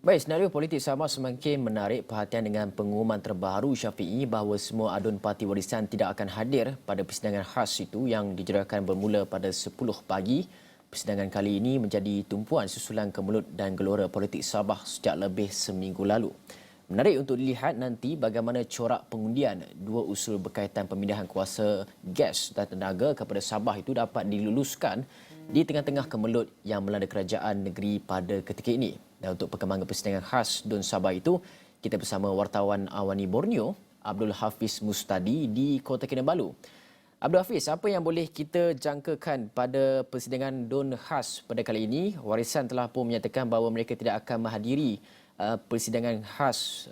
Baik, senario politik Sabah semakin menarik perhatian dengan pengumuman terbaru Syafiee bahawa semua adun parti warisan tidak akan hadir pada persidangan khas itu yang dijadwalkan bermula pada 10 pagi. Persidangan kali ini menjadi tumpuan susulan kemelut dan gelora politik Sabah sejak lebih seminggu lalu. Menarik untuk dilihat nanti bagaimana corak pengundian dua usul berkaitan pemindahan kuasa gas dan tenaga kepada Sabah itu dapat diluluskan di tengah-tengah kemelut yang melanda kerajaan negeri pada ketika ini. Dan untuk perkembangan persidangan khas Dun Sabah itu, kita bersama wartawan Awani Borneo, Abdul Hafiz Mustadi di Kota Kinabalu. Abdul Hafiz, apa yang boleh kita jangkakan pada persidangan Dun khas pada kali ini? Warisan telah pun menyatakan bahawa mereka tidak akan menghadiri persidangan khas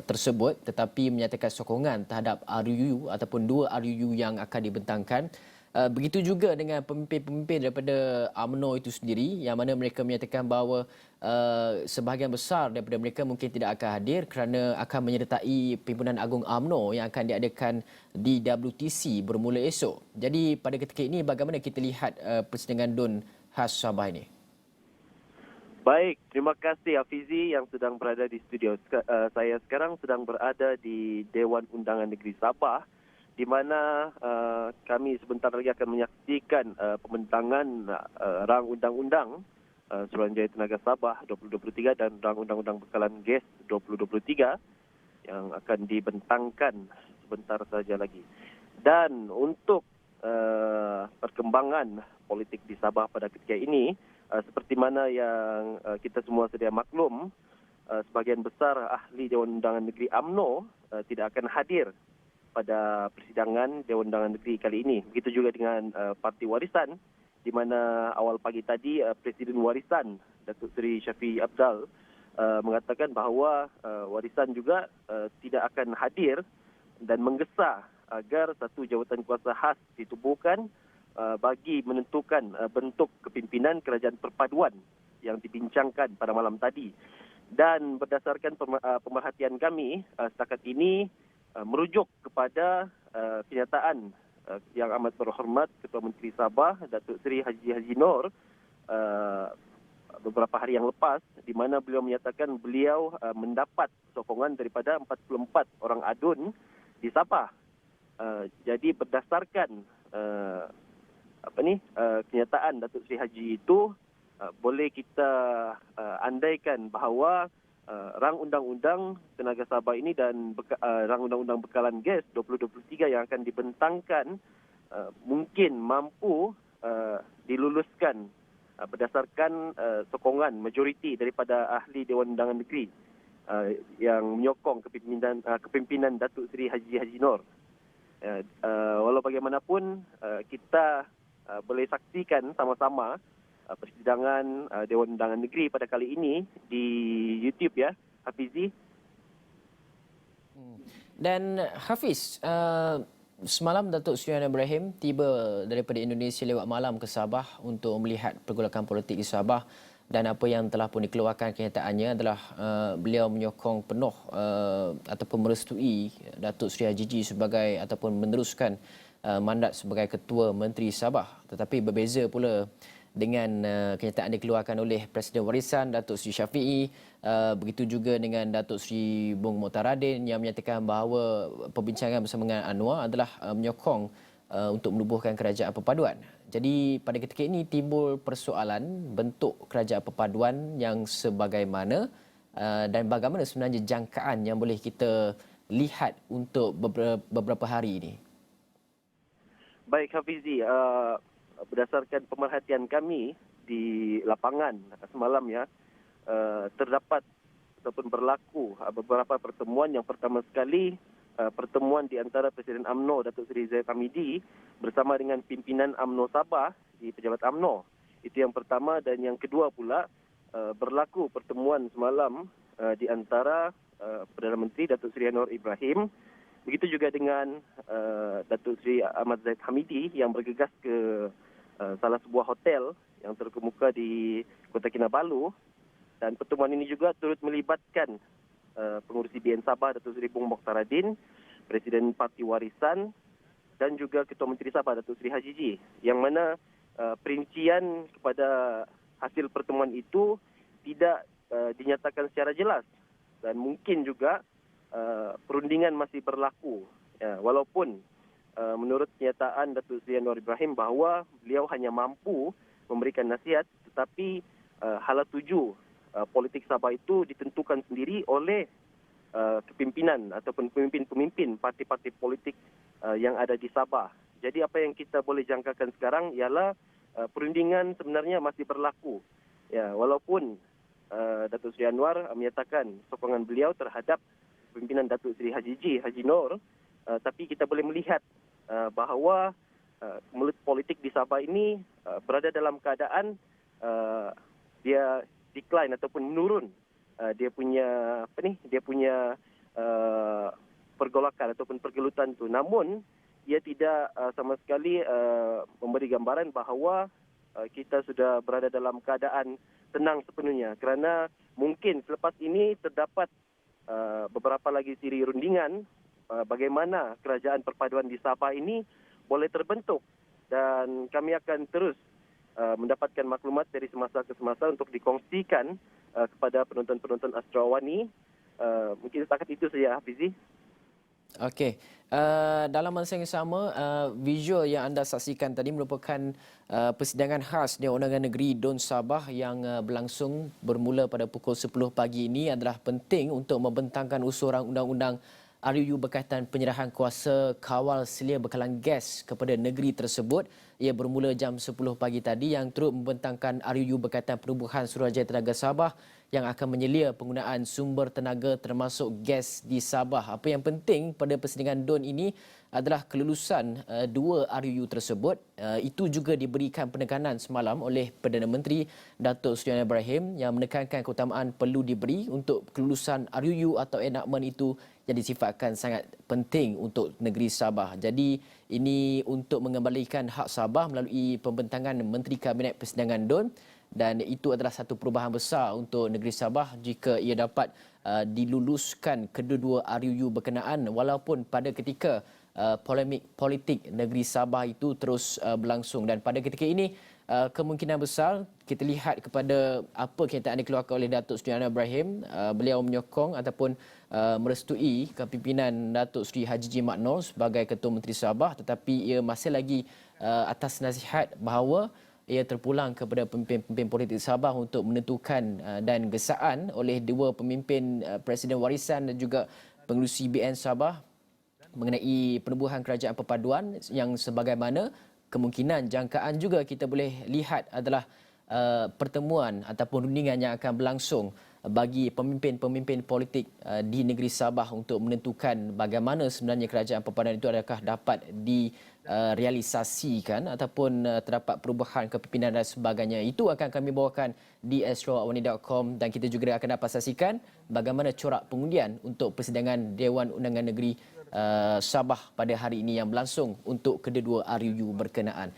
tersebut, tetapi menyatakan sokongan terhadap RUU ataupun dua RUU yang akan dibentangkan. Begitu juga dengan pemimpin-pemimpin daripada UMNO itu sendiri, yang mana mereka menyatakan bahawa sebahagian besar daripada mereka mungkin tidak akan hadir kerana akan menyertai Pimpinan Agung UMNO yang akan diadakan di WTC bermula esok. Jadi pada ketika ini bagaimana kita lihat persidangan Dun khas Sabah ini? Baik, terima kasih Hafizi yang sedang berada di studio. Saya sekarang sedang berada di Dewan Undangan Negeri Sabah, di mana kami sebentar lagi akan menyaksikan pembentangan rang undang-undang Suruhanjaya Tenaga Sabah 2023 dan rang undang-undang Bekalan Gas 2023 yang akan dibentangkan sebentar saja lagi. Dan untuk perkembangan politik di Sabah pada ketika ini, seperti mana yang kita semua sedia maklum, sebahagian besar ahli Dewan Undangan Negeri UMNO tidak akan hadir pada persidangan Dewan Undangan Negeri kali ini. Begitu juga dengan Parti Warisan, di mana awal pagi tadi Presiden Warisan, Datuk Seri Syafiee Apdal, mengatakan bahawa Warisan juga tidak akan hadir dan menggesa agar satu jawatan kuasa khas ditubuhkan bagi menentukan bentuk kepimpinan kerajaan perpaduan yang dibincangkan pada malam tadi. Dan berdasarkan pemerhatian kami setakat ini merujuk kepada kenyataan yang amat berhormat Ketua Menteri Sabah Datuk Seri Haji Noor beberapa hari yang lepas, di mana beliau menyatakan beliau mendapat sokongan daripada 44 orang adun di Sabah. Jadi berdasarkan kenyataan Datuk Seri Haji itu, boleh kita andaikan bahawa rang undang-undang Tenaga Sabah ini dan rang undang-undang Bekalan Gas 2023 yang akan dibentangkan mungkin mampu diluluskan berdasarkan sokongan majoriti daripada ahli Dewan Undangan Negeri yang menyokong kepimpinan Datuk Seri Haji Noor. Walau bagaimanapun, kita boleh saksikan sama-sama persidangan Dewan Undangan Negeri pada kali ini di YouTube ya, Hafizi. Dan Hafiz, semalam Datuk Seri Anwar Ibrahim tiba daripada Indonesia lewat malam ke Sabah untuk melihat pergolakan politik di Sabah, dan apa yang telah pun dikeluarkan kenyataannya adalah beliau menyokong penuh ataupun merestui Datuk Seri Haji sebagai ataupun meneruskan mandat sebagai Ketua Menteri Sabah. Tetapi berbeza pula dengan kenyataan dikeluarkan oleh Presiden Warisan Datuk Seri Syafiee, begitu juga dengan Datuk Seri Bung Motaradin yang menyatakan bahawa perbincangan bersama dengan Anwar adalah menyokong untuk menubuhkan kerajaan perpaduan. Jadi pada ketika ini timbul persoalan bentuk kerajaan perpaduan yang sebagaimana dan bagaimana sebenarnya jangkaan yang boleh kita lihat untuk beberapa hari ini. Baik Hafizi, berdasarkan pemerhatian kami di lapangan semalam ya, terdapat ataupun berlaku beberapa pertemuan. Yang pertama sekali, pertemuan di antara Presiden UMNO Datuk Seri Zahid Hamidi bersama dengan pimpinan UMNO Sabah di Pejabat UMNO. Itu yang pertama. Dan yang kedua pula, berlaku pertemuan semalam di antara Perdana Menteri Datuk Seri Anwar Ibrahim, begitu juga dengan Datuk Seri Ahmad Zahid Hamidi yang bergegas ke salah sebuah hotel yang terkemuka di Kota Kinabalu. Dan pertemuan ini juga turut melibatkan pengurusi BN Sabah Datuk Seri Bung Mokhtaradin, Presiden Parti Warisan dan juga Ketua Menteri Sabah Datuk Seri Haji, yang mana perincian kepada hasil pertemuan itu tidak dinyatakan secara jelas dan mungkin juga perundingan masih berlaku. Ya, walaupun menurut kenyataan Datuk Seri Anwar Ibrahim bahawa beliau hanya mampu memberikan nasihat, tetapi hala tuju politik Sabah itu ditentukan sendiri oleh kepimpinan ataupun pemimpin-pemimpin parti-parti politik yang ada di Sabah. Jadi apa yang kita boleh jangkakan sekarang ialah perundingan sebenarnya masih berlaku. Ya, walaupun Datuk Seri Anwar menyatakan sokongan beliau terhadap pimpinan Datuk Seri Haji Noor, tapi kita boleh melihat bahawa mulut politik di Sabah ini berada dalam keadaan dia decline ataupun menurun. Dia punya pergolakan ataupun pergelutan itu. Namun ia tidak sama sekali memberi gambaran bahawa kita sudah berada dalam keadaan tenang sepenuhnya, kerana mungkin selepas ini terdapat beberapa lagi siri rundingan bagaimana kerajaan perpaduan di Sabah ini boleh terbentuk, dan kami akan terus mendapatkan maklumat dari semasa ke semasa untuk dikongsikan kepada penonton-penonton Astro Awani. Mungkin setakat itu saja, Hafizi. Okey. Dalam masa yang sama, visual yang anda saksikan tadi merupakan persidangan khas Dewan Undangan Negeri Dun Sabah yang berlangsung bermula pada pukul 10 pagi ini adalah penting untuk membentangkan usul undang-undang RUU berkaitan penyerahan kuasa kawal selia bekalan gas kepada negeri tersebut. Ia bermula jam 10 pagi tadi yang turut membentangkan RUU berkaitan penubuhan Suruhanjaya Tenaga Sabah yang akan menyelia penggunaan sumber tenaga termasuk gas di Sabah. Apa yang penting pada persidangan DUN ini adalah kelulusan dua RUU tersebut. Itu juga diberikan penekanan semalam oleh Perdana Menteri Datuk Seri Anwar Ibrahim yang menekankan keutamaan perlu diberi untuk kelulusan RUU atau enactment itu yang disifatkan sangat penting untuk negeri Sabah. Jadi ini untuk mengembalikan hak Sabah melalui pembentangan Menteri Kabinet Persidangan DUN, dan itu adalah satu perubahan besar untuk negeri Sabah jika ia dapat diluluskan kedua-dua RUU berkenaan, walaupun pada ketika polemik politik negeri Sabah itu terus berlangsung. Dan pada ketika ini kemungkinan besar kita lihat kepada apa kenyataan dikeluarkan oleh Datuk Seri Anwar Ibrahim. Beliau menyokong ataupun merestui kepimpinan Datuk Seri Haji Mat Noor sebagai Ketua Menteri Sabah, tetapi ia masih lagi atas nasihat bahawa ia terpulang kepada pemimpin-pemimpin politik Sabah untuk menentukan dan gesaan oleh dua pemimpin Presiden Warisan dan juga pengerusi BN Sabah mengenai penubuhan kerajaan perpaduan yang sebagaimana kemungkinan jangkaan juga kita boleh lihat adalah pertemuan ataupun rundingan yang akan berlangsung bagi pemimpin-pemimpin politik di negeri Sabah untuk menentukan bagaimana sebenarnya kerajaan perpaduan itu adakah dapat direalisasikan ataupun terdapat perubahan kepimpinan dan sebagainya. Itu akan kami bawakan di astroawani.com, dan kita juga akan dapat saksikan bagaimana corak pengundian untuk persidangan Dewan Undangan Negeri Sabah pada hari ini yang berlangsung untuk kedua-dua RUU berkenaan.